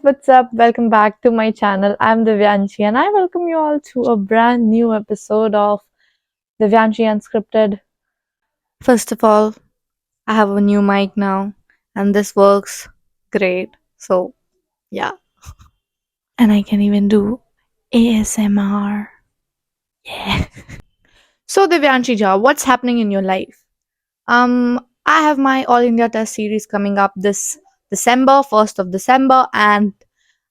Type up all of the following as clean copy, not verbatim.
what's up? Welcome back to my channel. I'm Divyanshi and I welcome you all to a brand new episode of Divyanshi Unscripted. First of all, I have a new mic now and this works great. So, yeah. And I can even do ASMR. Yeah. So, Divyanshi Ja, what's happening in your life? I have my All India Test series coming up this December, 1st of December, and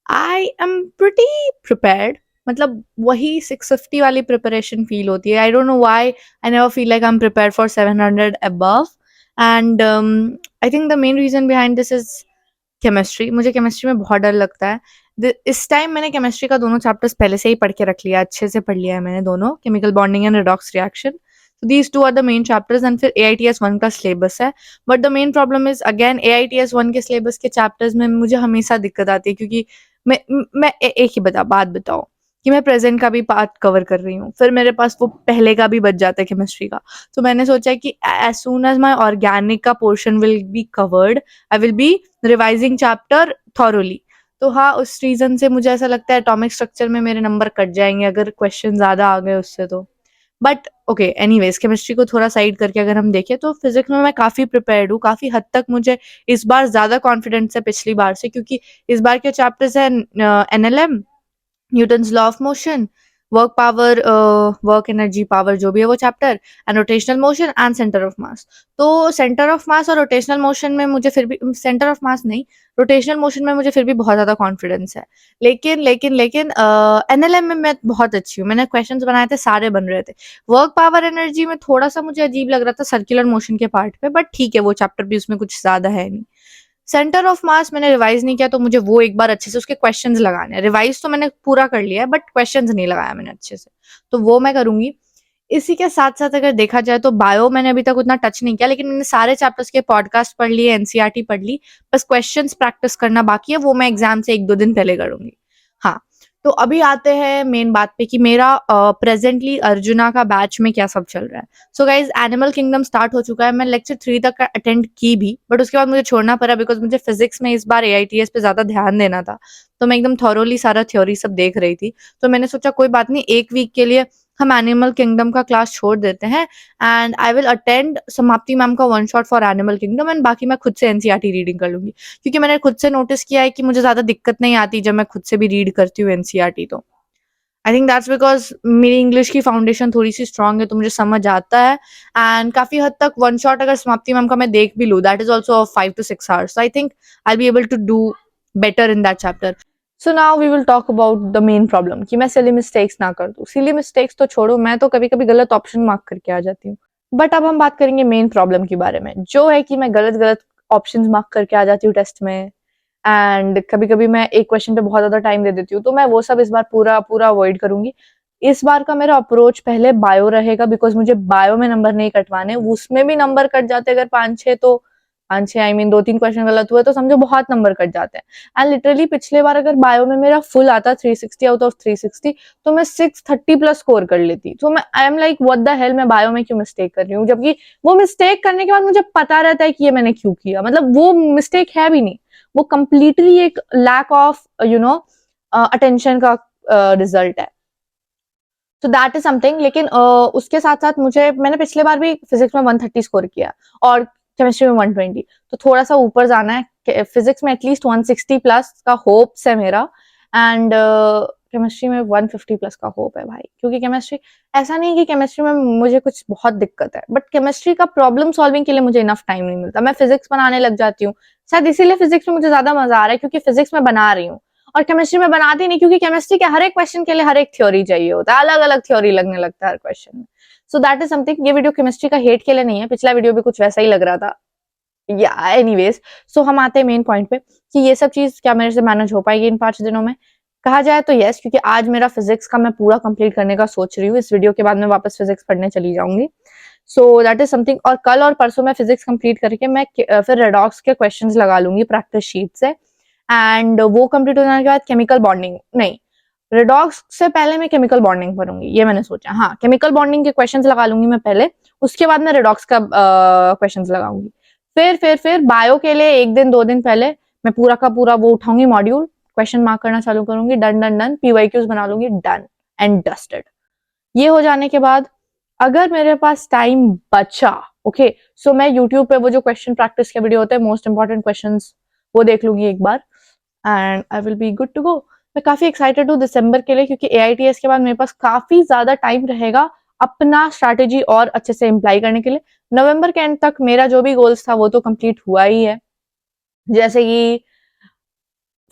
I am pretty prepared मतलब वही 650 वाली preparation feel होती है. I don't know why I never feel like I am prepared for 700 above. And I think the main reason behind this is chemistry. मुझे chemistry में बहुत डर लगता है. इस टाइम मैंने केमिस्ट्री का दोनों चैप्टर्स पहले से ही पढ़ के रख लिया, अच्छे से पढ़ लिया है मैंने दोनों, chemical bonding and redox reaction. So these two are the main chapters and फिर AITS 1 का सिलेबस है. But the main problem is again AITS 1 के सिलेबस के चैप्टर्स में मुझे हमेशा दिक्कत आती है क्योंकि एक ही बात बताओ कि मैं प्रेजेंट का भी पार्ट कवर कर रही हूँ, फिर मेरे पास वो पहले का भी बच जाता है केमिस्ट्री का. तो मैंने सोचा कि as soon as my organic का portion will be covered I will be revising chapter thoroughly. तो हाँ, उस रीजन से मुझे ऐसा लगता है एटॉमिक स्ट्रक्चर में मेरे नंबर कट जाएंगे अगर क्वेश्चन ज्यादा आ गए उससे. तो बट ओके, एनीवेज केमिस्ट्री को थोड़ा साइड करके अगर हम देखें तो फिजिक्स में मैं काफी प्रिपेयर्ड हूँ. काफी हद तक मुझे इस बार ज्यादा कॉन्फिडेंस है पिछली बार से, क्योंकि इस बार के चैप्टर्स है NLM, Newton's law of motion, work power, work energy power जो भी है वो chapter, and rotational motion and centre of mass. तो सेंटर ऑफ मास और रोटेशनल मोशन में मुझे फिर भी, सेंटर ऑफ मास नहीं, रोटेशनल मोशन में मुझे फिर भी बहुत ज्यादा कॉन्फिडेंस है. लेकिन NLM में मैं बहुत अच्छी हूँ. मैंने क्वेश्चंस बनाए थे, सारे बन रहे थे. वर्क पावर एनर्जी में थोड़ा सा मुझे अजीब लग रहा था सर्कुलर मोशन के पार्ट पे, बट ठीक है, वो चैप्टर भी उसमें कुछ ज्यादा है नहीं. सेंटर ऑफ मास मैंने रिवाइज नहीं किया, तो मुझे वो एक बार अच्छे से उसके क्वेश्चंस लगाने हैं. रिवाइज तो मैंने पूरा कर लिया है बट क्वेश्चंस नहीं लगाया मैंने अच्छे से, तो वो मैं करूंगी. इसी के साथ साथ अगर देखा जाए तो बायो मैंने अभी तक उतना टच नहीं किया, लेकिन मैंने सारे चैप्टर्स के पॉडकास्ट पढ़ लिए, NCERT पढ़ ली. बस क्वेश्चंस प्रैक्टिस करना बाकी है, वो मैं एग्जाम से 1-2 दिन पहले करूंगी. हाँ, तो अभी आते हैं मेन बात पे कि मेरा प्रेजेंटली अर्जुना का बैच में क्या सब चल रहा है. So guys, animal kingdom start हो चुका है. मैं लेक्चर 3 तक अटेंड की भी, बट उसके बाद मुझे छोड़ना पड़ा बिकॉज मुझे फिजिक्स में इस बार AITS पे ज्यादा ध्यान देना था. तो मैं एकदम थॉरोली सारा थ्योरी सब देख रही थी. तो मैंने सोचा कोई बात नहीं, एक वीक के लिए हम एनिमल किंगडम का क्लास छोड़ देते हैं एंड आई विल अटेंड समाप्ति मैम का one shot for animal kingdom, and बाकी मैं खुद से NCERT रीडिंग कर लूंगी. क्योंकि मैंने खुद से नोटिस किया है कि मुझे ज्यादा दिक्कत नहीं आती जब मैं खुद से भी रीड करती हूँ NCERT. तो आई थिंक दैट्स बिकॉज मेरी इंग्लिश की फाउंडेशन थोड़ी सी स्ट्रांग है, तो मुझे समझ आता है. एंड काफी हद तक वन शॉट अगर समाप्ति मैम का मैं देख भी लूँ, that is also 5 to 6 hours. I think I be able to do better in that chapter. So now we will talk about the main problem कि मैं सिली मिस्टेक्स ना कर दूं. सिली मिस्टेक्स तो छोड़ो, मैं तो कभी कभी गलत ऑप्शन मार्क करके आ जाती हूँ. बट अब हम बात करेंगे मेन प्रॉब्लम के बारे में, जो है कि मैं गलत गलत ऑप्शन मार्क करके आ जाती हूँ टेस्ट में. एंड कभी कभी मैं एक क्वेश्चन पे बहुत ज्यादा टाइम दे देती हूँ, तो मैं वो सब इस बार पूरा पूरा अवॉइड करूंगी. इस बार का मेरा अप्रोच पहले बायो रहेगा, बिकॉज मुझे बायो में नंबर नहीं कटवाने. उसमें भी नंबर कट जाते अगर 5-6, तो 5-6 आई मीन 2-3 क्वेश्चन गलत हुए तो समझो बहुत नंबर कट जाते हैं. एंड लिटरली पिछले बार अगर बायो में मेरा फुल आता 360 आउट ऑफ 360, तो मैं 630 प्लस स्कोर कर लेती. तो मैं I am like what the hell, मैं बायो में क्यों मिस्टेक कर रही हूँ, जबकि वो मिस्टेक करने के बाद मुझे पता रहता है कि ये मैंने क्यों किया. मतलब वो मिस्टेक है भी नहीं, वो कंप्लीटली एक लैक ऑफ अटेंशन का रिजल्ट है. तो दैट इज समथिंग. लेकिन उसके साथ साथ मैंने पिछले बार भी फिजिक्स में 130 स्कोर किया और केमिस्ट्री में 120, तो थोड़ा सा ऊपर जाना है. फिजिक्स में एटलीस्ट 160 प्लस का होप्स है मेरा, एंड केमिस्ट्री में 150 प्लस का होप है भाई. क्योंकि केमिस्ट्री, ऐसा नहीं कि केमिस्ट्री में मुझे कुछ बहुत दिक्कत है, बट केमिस्ट्री का प्रॉब्लम सॉल्विंग के लिए मुझे इनफ टाइम नहीं मिलता. मैं फिजिक्स बनाने लग जाती हूँ, शायद इसीलिए फिजिक्स में मुझे ज्यादा मजा आ रहा है, क्योंकि फिजिक्स में बना रही हूँ और केमिस्ट्री में बनाती नहीं, क्योंकि केमिस्ट्री के हर एक क्वेश्चन के लिए हर एक थ्योरी चाहिए होता है, अलग अलग थ्योरी लगने लगता है हर क्वेश्चन में. So that is something. ये वीडियो केमिस्ट्री का हेट के लिए नहीं है, पिछला वीडियो भी कुछ वैसा ही लग रहा था. या एनीवेज, सो हम आते हैं मेन पॉइंट पे कि ये सब चीज क्या मेरे से मैनेज हो पाएगी इन 5 दिनों में. कहा जाए तो यस, क्योंकि आज मेरा फिजिक्स का मैं पूरा कंप्लीट करने का सोच रही हूँ. इस वीडियो के बाद मैं वापस फिजिक्स पढ़ने चली जाऊंगी. So that is something. और कल और परसों मैं फिजिक्स कंप्लीट करके मैं फिर रेडॉक्स के क्वेश्चंस लगा लूंगी प्रैक्टिस शीट से. एंड वो कंप्लीट हो जाने के बाद केमिकल बॉन्डिंग नहीं, रेडॉक्स से पहले मैं केमिकल बॉन्डिंग करूंगी, ये मैंने सोचा. हाँ, केमिकल बॉन्डिंग के क्वेश्चंस लगा लूंगी मैं पहले, उसके बाद मैं रेडॉक्स का क्वेश्चंस लगाऊंगी. फिर बायो के लिए 1 दिन 2 दिन पहले मैं पूरा का पूरा वो उठाऊंगी मॉड्यूल, क्वेश्चन मार्क करना चालू करूंगी, डन डन डन, PYQs बना लूंगी, डन एंड डस्टेड। ये हो जाने के बाद अगर मेरे पास टाइम बचा, ओके, सो मैं यूट्यूब पे वो जो क्वेश्चन प्रैक्टिस के वीडियो होते हैं, मोस्ट इंपॉर्टेंट क्वेश्चंस, वो देख लूंगी एक बार and I will be good to go. मैं काफी एक्साइटेड हूँ दिसंबर के लिए, क्योंकि AITS के बाद मेरे पास काफी ज्यादा टाइम रहेगा अपना स्ट्रैटेजी और अच्छे से इम्प्लाई करने के लिए। नवंबर के एंड तक मेरा जो भी गोल्स था वो तो कंप्लीट हुआ ही है, जैसे कि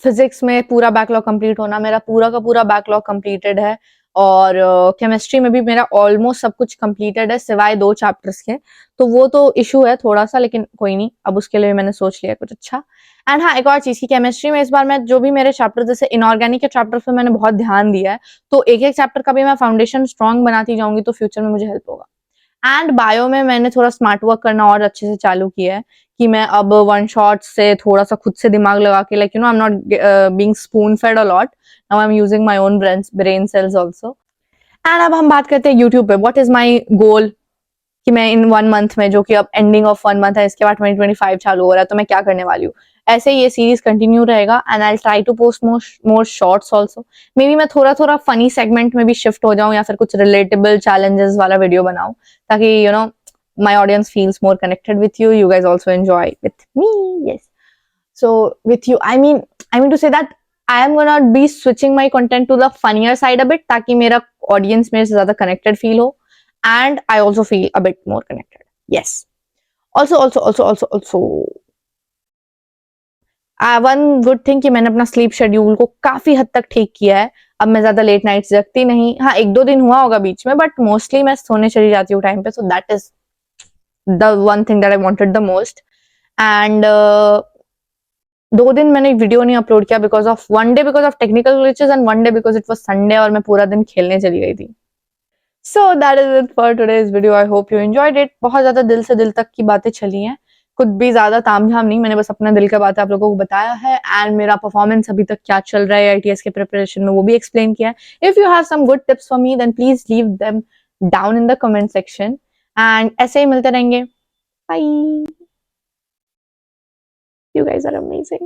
फिजिक्स में पूरा बैकलॉग कंप्लीट होना, मेरा पूरा का पूरा बैकलॉग कंप्लीटेड है, और केमिस्ट्री में भी मेरा ऑलमोस्ट सब कुछ कंप्लीटेड है सिवाय 2 चैप्टर्स के। तो वो तो इशू है थोड़ा सा, लेकिन कोई नहीं, अब उसके लिए मैंने सोच लिया कुछ अच्छा। एंड हाँ, एक और चीज की केमिस्ट्री में इस बार मैं जो भी मेरे चैप्टर, जैसे इनऑर्गेनिक के चैप्टर्स पे मैंने बहुत ध्यान दिया है, तो एक एक चैप्टर का भी मैं फाउंडेशन स्ट्रॉन्ग बनाती जाऊंगी, तो फ्यूचर में मुझे हेल्प होगा। एंड बायो में मैंने थोड़ा स्मार्ट वर्क करना और अच्छे से चालू किया है, कि मैं अब वन शॉट से थोड़ा सा खुद से दिमाग लगा के, like I am not being spoon fed a lot, now I am using my own brain cells also. And अब हम बात करते हैं यूट्यूब पे, व्हाट इज माय गोल, कि मैं इन 1 मंथ में, जो कि अब एंडिंग ऑफ 1 मंथ है, इसके बाद 2025 चालू हो रहा है, तो मैं क्या करने वाली हूँ। ऐसे ये सीरीज कंटिन्यू रहेगा and I try to post more shorts also. Maybe मैं थोड़ा थोड़ा फनी सेगमेंट में भी शिफ्ट हो जाऊं, या फिर कुछ रिलेटेबल चैलेंजेस वाला वीडियो बनाऊं, ताकि my audience feels more connected with you guys also enjoy with me. Yes, so with you, I mean to say that I am gonna be switching my content to the funnier side a bit, ताकि मेरा audience मेरे से ज्यादा connected feel हो, and I also feel a bit more connected. Yes, also one good thing कि मैंने अपना sleep schedule को काफी हद तक ठीक किया है। अब मैं ज्यादा लेट नाइट जगती नहीं, हाँ 1-2 दिन हुआ होगा बीच में, बट मोस्टली मैं सोने चली जाती हूँ टाइम पे, so that is the one thing that I wanted the most. And 2 दिन मैंने वीडियो नहीं अपलोड किया, because of one day because of technical glitches, and one day because it was Sunday और मैं पूरा दिन खेलने चली गई थी। So that is it for today's video, I hope you enjoyed it. बहुत ज्यादा दिल से दिल तक की बातें चली हैं, कुछ भी ज्यादा तामझाम नहीं, मैंने बस अपना दिल का बात आप लोगों को बताया है, एंड मेरा परफॉर्मेंस अभी तक क्या चल रहा है ITS के प्रिपरेशन में वो भी एक्सप्लेन किया है। If you have some good tips for me, then please leave them down in the comment section, and ऐसे ही मिलते रहेंगे। Bye, you guys are amazing.